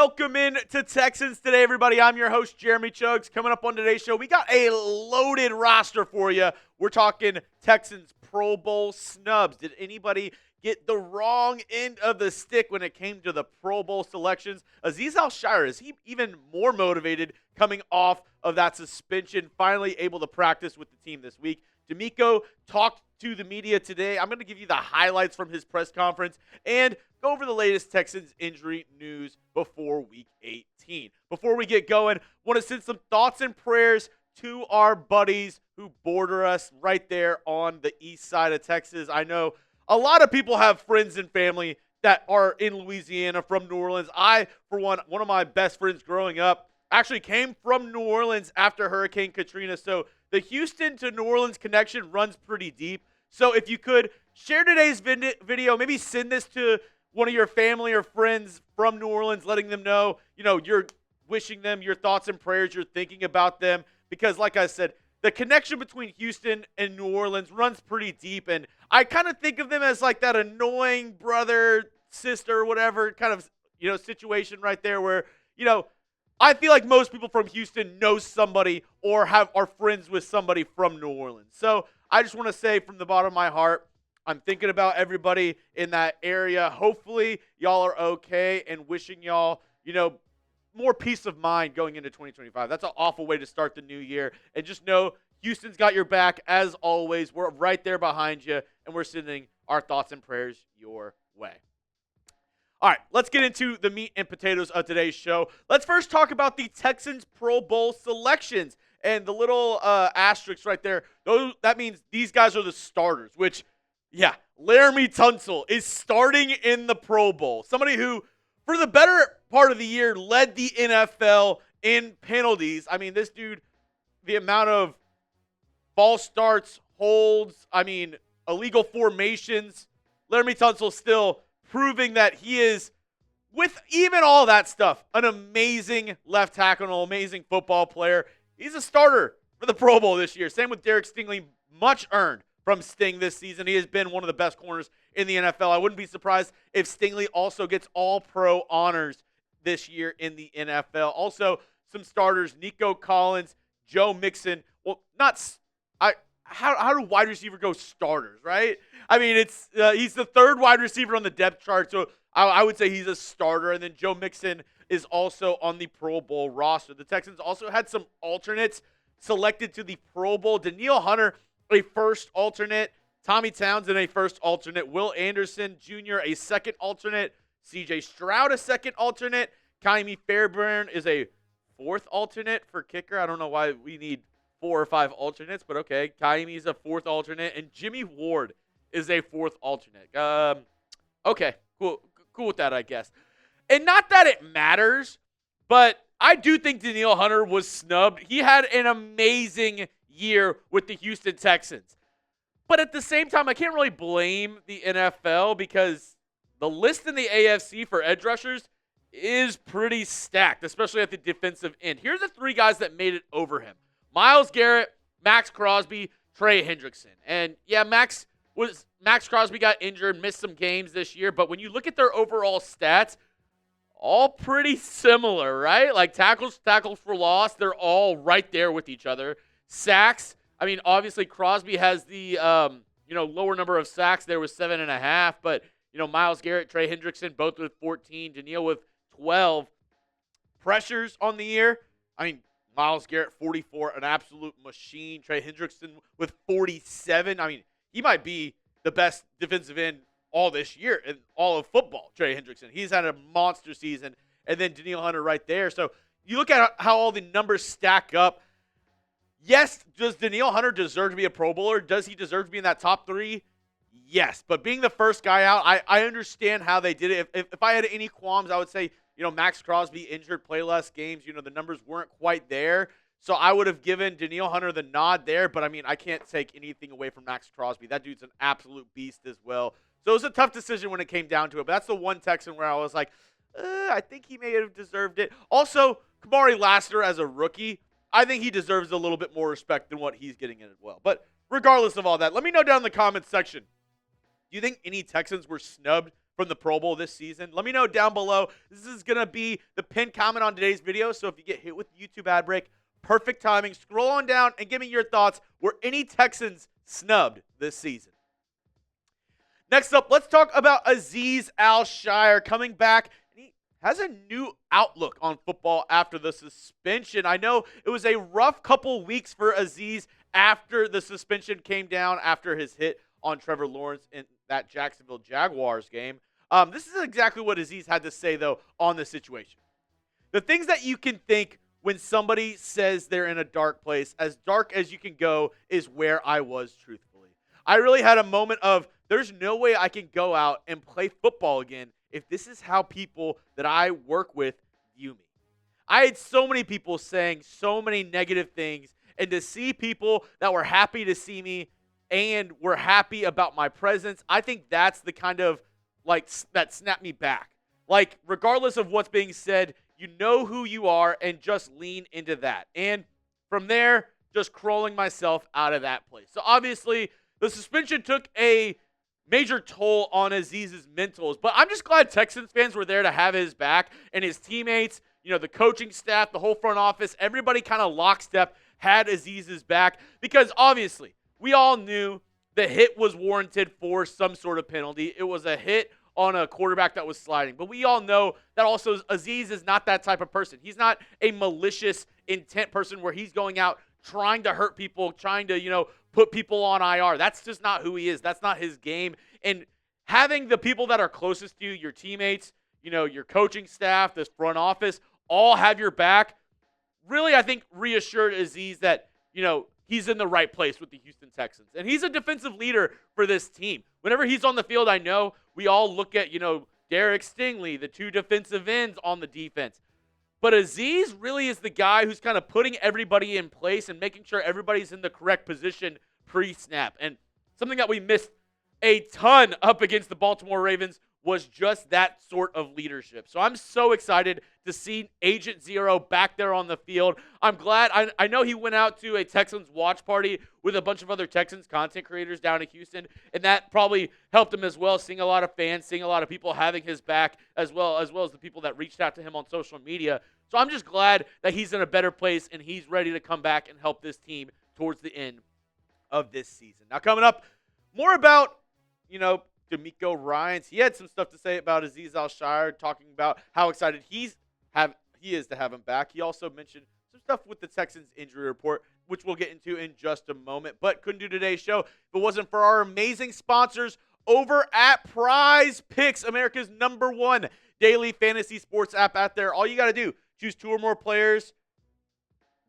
welcome in to Texans Today, everybody. I'm your host, Jeremy Chuggs. Coming up on today's show, we got a loaded roster for you. We're talking Texans Pro Bowl snubs. Did anybody get the wrong end of the stick when it came to the Pro Bowl selections? Azeez Al-Shaair, is he even more motivated coming off of that suspension, finally able to practice with the team this week? DeMeco talked to the media today. I'm going to give you the highlights from his press conference and go over the latest Texans injury news before Week 18. Before we get going, want to send some thoughts and prayers to our buddies who border us right there on the east side of Texas. I know a lot of people have friends and family that are in Louisiana from New Orleans. I, for one of my best friends growing up, actually came from New Orleans after Hurricane Katrina. So the Houston to New Orleans connection runs pretty deep. So if you could share today's video, maybe send this to one of your family or friends from New Orleans, letting them know, you're wishing them your thoughts and prayers, you're thinking about them. Because like I said, the connection between Houston and New Orleans runs pretty deep. And I kind of think of them as like that annoying brother, sister, whatever kind of, situation right there where, I feel like most people from Houston know somebody or are friends with somebody from New Orleans. So I just want to say from the bottom of my heart, I'm thinking about everybody in that area. Hopefully y'all are okay and wishing y'all, more peace of mind going into 2025. That's an awful way to start the new year. And just know Houston's got your back as always. We're right there behind you, and we're sending our thoughts and prayers your way. All right, let's get into the meat and potatoes of today's show. Let's first talk about the Texans Pro Bowl selections. And the little asterisk right there, that means these guys are the starters, which, yeah, Laremy Tunsil is starting in the Pro Bowl. Somebody who, for the better part of the year, led the NFL in penalties. I mean, this dude, the amount of false starts, holds, illegal formations, Laremy Tunsil still proving that he is, with even all that stuff, an amazing left tackle, an amazing football player. He's a starter for the Pro Bowl this year. Same with Derek Stingley, much earned from Sting this season. He has been one of the best corners in the NFL. I wouldn't be surprised if Stingley also gets all-pro honors this year in the NFL. Also, some starters, Nico Collins, Joe Mixon. Well, how do wide receiver go starters, right? He's the third wide receiver on the depth chart, so I would say he's a starter. And then Joe Mixon is also on the Pro Bowl roster. The Texans also had some alternates selected to the Pro Bowl. Danielle Hunter, a first alternate. Tommy Townsend, a first alternate. Will Anderson Jr., a second alternate. C.J. Stroud, a second alternate. Kaimi Fairbairn is a fourth alternate for kicker. I don't know why we need 4 or 5 alternates, but okay. Kaimi is a fourth alternate, and Jimmy Ward is a fourth alternate. Okay, cool with that, I guess. And not that it matters, but I do think Danielle Hunter was snubbed. He had an amazing year with the Houston Texans. But at the same time, I can't really blame the NFL because the list in the AFC for edge rushers is pretty stacked, especially at the defensive end. Here are the 3 guys that made it over him. Myles Garrett, Max Crosby, Trey Hendrickson. And yeah, Max Crosby got injured, missed some games this year, but when you look at their overall stats, all pretty similar, right? Like tackles for loss, they're all right there with each other. Sacks, obviously Crosby has the lower number of sacks there with 7.5, but Myles Garrett, Trey Hendrickson, both with 14, Danielle with 12. Pressures on the year, Myles Garrett, 44, an absolute machine. Trey Hendrickson with 47. He might be the best defensive end all this year in all of football, Trey Hendrickson. He's had a monster season. And then Danielle Hunter right there. So you look at how all the numbers stack up. Yes, does Danielle Hunter deserve to be a Pro Bowler? Does he deserve to be in that top 3? Yes. But being the first guy out, I understand how they did it. If I had any qualms, I would say, Max Crosby injured, play less games. The numbers weren't quite there. So I would have given Danielle Hunter the nod there. But, I can't take anything away from Max Crosby. That dude's an absolute beast as well. So it was a tough decision when it came down to it. But that's the one Texan where I was like, I think he may have deserved it. Also, Kamari Lassiter as a rookie, I think he deserves a little bit more respect than what he's getting in as well. But regardless of all that, let me know down in the comments section. Do you think any Texans were snubbed from the Pro Bowl this season? Let me know down below. This is going to be the pinned comment on today's video, so if you get hit with the YouTube ad break, perfect timing. Scroll on down and give me your thoughts. Were any Texans snubbed this season? Next up, let's talk about Azeez Al-Shaair coming back. And he has a new outlook on football after the suspension. I know it was a rough couple weeks for Azeez after the suspension came down after his hit on Trevor Lawrence in that Jacksonville Jaguars game. This is exactly what Azeez had to say, though, on the situation. The things that you can think when somebody says they're in a dark place, as dark as you can go, is where I was, truthfully. I really had a moment of, there's no way I can go out and play football again if this is how people that I work with view me. I had so many people saying so many negative things, and to see people that were happy to see me and were happy about my presence, I think that's the kind of, like, that snapped me back. Like, regardless of what's being said, you know who you are and just lean into that. And from there, just crawling myself out of that place. So obviously, the suspension took a major toll on Azeez's mentals, but I'm just glad Texans fans were there to have his back, and his teammates, the coaching staff, the whole front office, everybody kind of lockstep had Azeez's back, because obviously we all knew the hit was warranted for some sort of penalty. It was a hit on a quarterback that was sliding. But we all know that also Azeez is not that type of person. He's not a malicious intent person where he's going out trying to hurt people, trying to, put people on IR. That's just not who he is. That's not his game. And having the people that are closest to you, your teammates, your coaching staff, this front office, all have your back, really, I think, reassured Azeez that, he's in the right place with the Houston Texans. And he's a defensive leader for this team. Whenever he's on the field, I know we all look at, Derek Stingley, the two defensive ends on the defense. But Azeez really is the guy who's kind of putting everybody in place and making sure everybody's in the correct position pre-snap. And something that we missed a ton up against the Baltimore Ravens was just that sort of leadership. So I'm so excited to see Agent Zero back there on the field. I'm glad. I know he went out to a Texans watch party with a bunch of other Texans content creators down in Houston, and that probably helped him as well, seeing a lot of fans, seeing a lot of people having his back, as well as the people that reached out to him on social media. So I'm just glad that he's in a better place and he's ready to come back and help this team towards the end of this season. Now, coming up, more about, DeMeco Ryans. He had some stuff to say about Azeez Al-Shaair, talking about how excited he is to have him back. He also mentioned some stuff with the Texans injury report, which we'll get into in just a moment. But couldn't do today's show if it wasn't for our amazing sponsors over at Prize Picks, America's #1 daily fantasy sports app out there. All you got to do, choose 2 or more players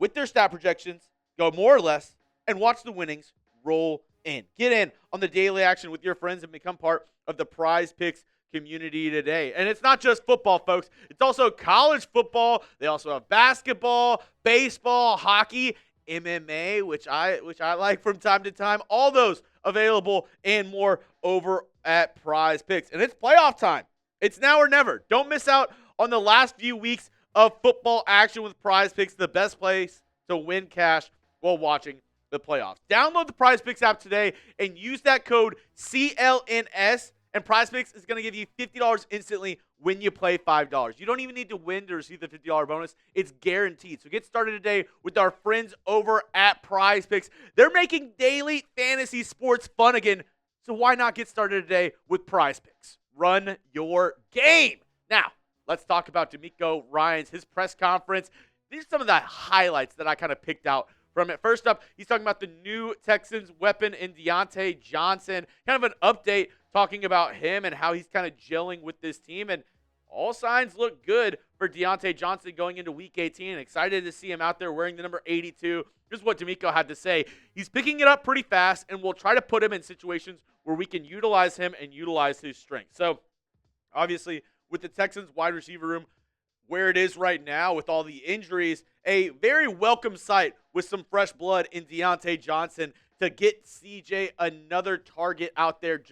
with their stat projections, go more or less, and watch the winnings roll in. Get in on the daily action with your friends and become part of the Prize Picks community today. And it's not just football, folks. It's also college football. They also have basketball, baseball, hockey, MMA, which I like from time to time. All those available and more over at Prize Picks. And it's playoff time. It's now or never. Don't miss out on the last few weeks of football action with Prize Picks, the best place to win cash while watching the playoffs. Download the Prize Picks app today and use that code CLNS, and Prize Picks is going to give you $50 instantly when you play $5. You don't even need to win to receive the $50 bonus. It's guaranteed. So get started today with our friends over at Prize Picks. They're making daily fantasy sports fun again, so why not get started today with Prize Picks? Run your game. Now, let's talk about DeMeco Ryans, his press conference. These are some of the highlights that I kind of picked out from it. First up, he's talking about the new Texans weapon in Diontae Johnson. Kind of an update talking about him and how he's kind of gelling with this team. And all signs look good for Diontae Johnson going into Week 18. Excited to see him out there wearing the number 82. Here's what DeMeco had to say. He's picking it up pretty fast, and we'll try to put him in situations where we can utilize him and utilize his strength. So, obviously, with the Texans wide receiver room where it is right now with all the injuries, a very welcome sight with some fresh blood in Diontae Johnson to get CJ another target out there.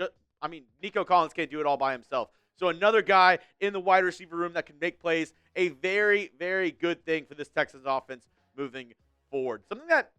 Nico Collins can't do it all by himself. So another guy in the wide receiver room that can make plays, a very, very good thing for this Texans offense moving forward. Something that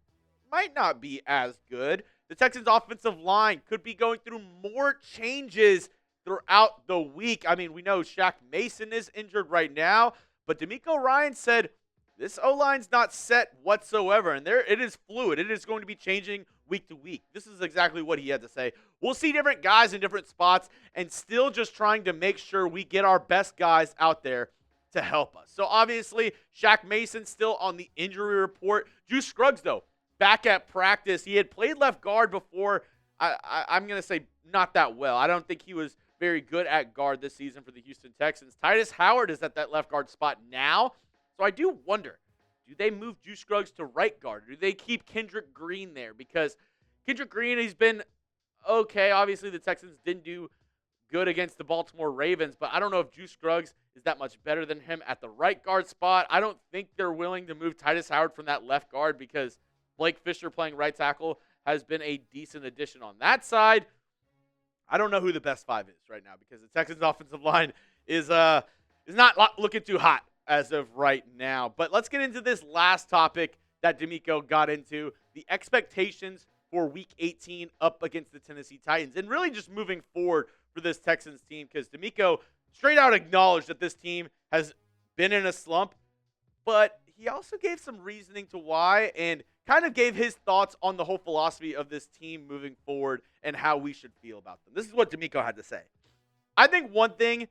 might not be as good. The Texans offensive line could be going through more changes throughout the week. I mean, we know Shaq Mason is injured right now, but DeMeco Ryans said this O-line's not set whatsoever, and it is fluid. It is going to be changing week to week. This is exactly what he had to say. We'll see different guys in different spots and still just trying to make sure we get our best guys out there to help us. So obviously, Shaq Mason still on the injury report. Juice Scruggs, though, back at practice. He had played left guard before. I'm going to say not that well. I don't think he was very good at guard this season for the Houston Texans. Tytus Howard is at that left guard spot now. So I do wonder, do they move Juice Scruggs to right guard? Or do they keep Kendrick Green there? Because Kendrick Green, he's been okay. Obviously, the Texans didn't do good against the Baltimore Ravens, but I don't know if Juice Scruggs is that much better than him at the right guard spot. I don't think they're willing to move Tytus Howard from that left guard because Blake Fisher playing right tackle has been a decent addition on that side. I don't know who the best five is right now because the Texans' offensive line is not looking too hot as of right now. But let's get into this last topic that DeMeco got into, the expectations for Week 18 up against the Tennessee Titans, and really just moving forward for this Texans team because DeMeco straight out acknowledged that this team has been in a slump, but he also gave some reasoning to why and kind of gave his thoughts on the whole philosophy of this team moving forward and how we should feel about them. This is what DeMeco had to say. I think one thing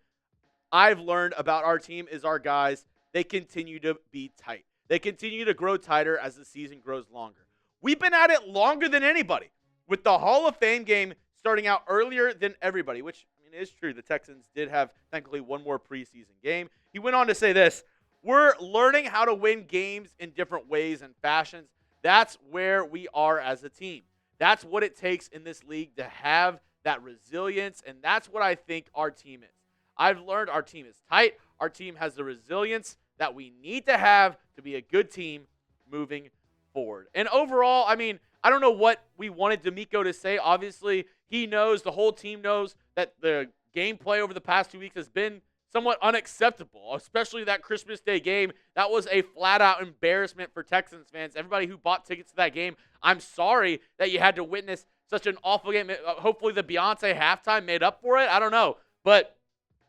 I've learned about our team is our guys, they continue to be tight. They continue to grow tighter as the season grows longer. We've been at it longer than anybody, with the Hall of Fame game starting out earlier than everybody, which is true. The Texans did have, thankfully, one more preseason game. He went on to say this: we're learning how to win games in different ways and fashions. That's where we are as a team. That's what it takes in this league to have that resilience, and that's what I think our team is. I've learned our team is tight. Our team has the resilience that we need to have to be a good team moving forward. And overall, I mean, I don't know what we wanted DeMeco to say. Obviously, he knows, the whole team knows that the gameplay over the past 2 weeks has been somewhat unacceptable, especially that Christmas Day game. That was a flat-out embarrassment for Texans fans. Everybody who bought tickets to that game, I'm sorry that you had to witness such an awful game. Hopefully the Beyonce halftime made up for it. I don't know. But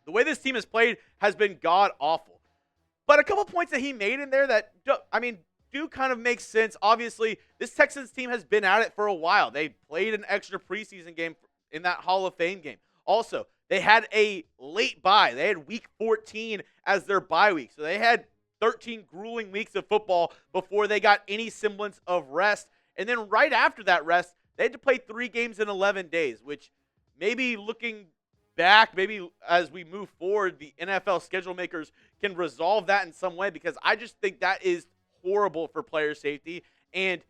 the way this team has played has been god-awful. But a couple points that he made in there that, do kind of make sense. Obviously, this Texans team has been at it for a while. They played an extra preseason game in that Hall of Fame game. Also, they had a late bye. They had Week 14 as their bye week. So they had 13 grueling weeks of football before they got any semblance of rest. And then right after that rest, they had to play 3 games in 11 days, which maybe looking back, maybe as we move forward, the NFL schedule makers can resolve that in some way, because I just think that is horrible for player safety and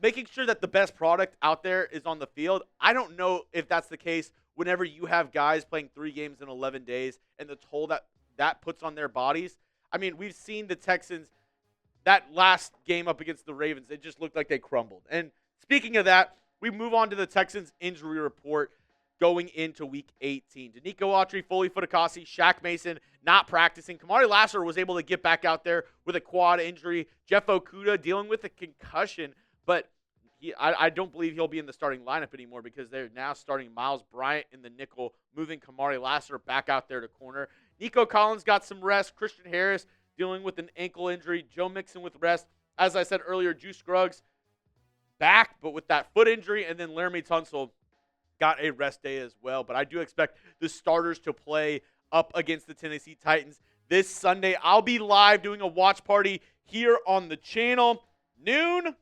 making sure that the best product out there is on the field. I don't know if that's the case whenever you have guys playing 3 games in 11 days and the toll that puts on their bodies. I mean, we've seen the Texans, that last game up against the Ravens, it just looked like they crumbled. And speaking of that, we move on to the Texans injury report going into Week 18. Denico Autry, Foley Fatukasi, Shaq Mason not practicing. Kamari Lassiter was able to get back out there with a quad injury. Jeff Okudah dealing with a concussion, but I don't believe he'll be in the starting lineup anymore because they're now starting Miles Bryant in the nickel, moving Kamari Lassiter back out there to corner. Nico Collins got some rest. Christian Harris dealing with an ankle injury. Joe Mixon with rest. As I said earlier, Juice Scruggs back, but with that foot injury, and then Laremy Tunsil got a rest day as well. But I do expect the starters to play up against the Tennessee Titans this Sunday. I'll be live doing a watch party here on the channel, noon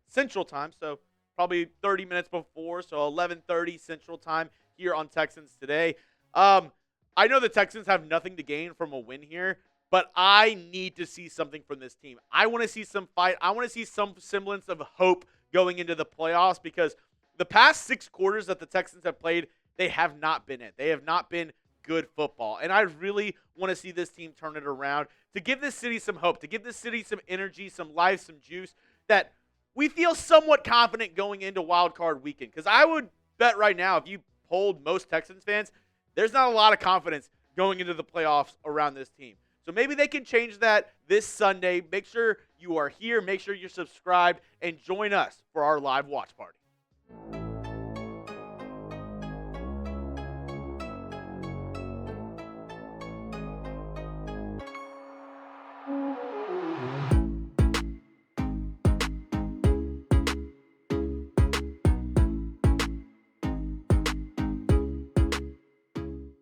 Central Time, so probably 30 minutes before, so 11:30 Central Time here on Texans Today. I know the Texans have nothing to gain from a win here, but I need to see something from this team. I want to see some fight. I want to see some semblance of hope going into the playoffs, because the past 6 quarters that the Texans have played, they have not been it. They have not been good football. And I really want to see this team turn it around to give this city some hope, to give this city some energy, some life, some juice, that we feel somewhat confident going into Wild Card Weekend. Because I would bet right now, if you polled most Texans fans, there's not a lot of confidence going into the playoffs around this team. So maybe they can change that this Sunday. Make sure you are here. Make sure you're subscribed and join us for our live watch party.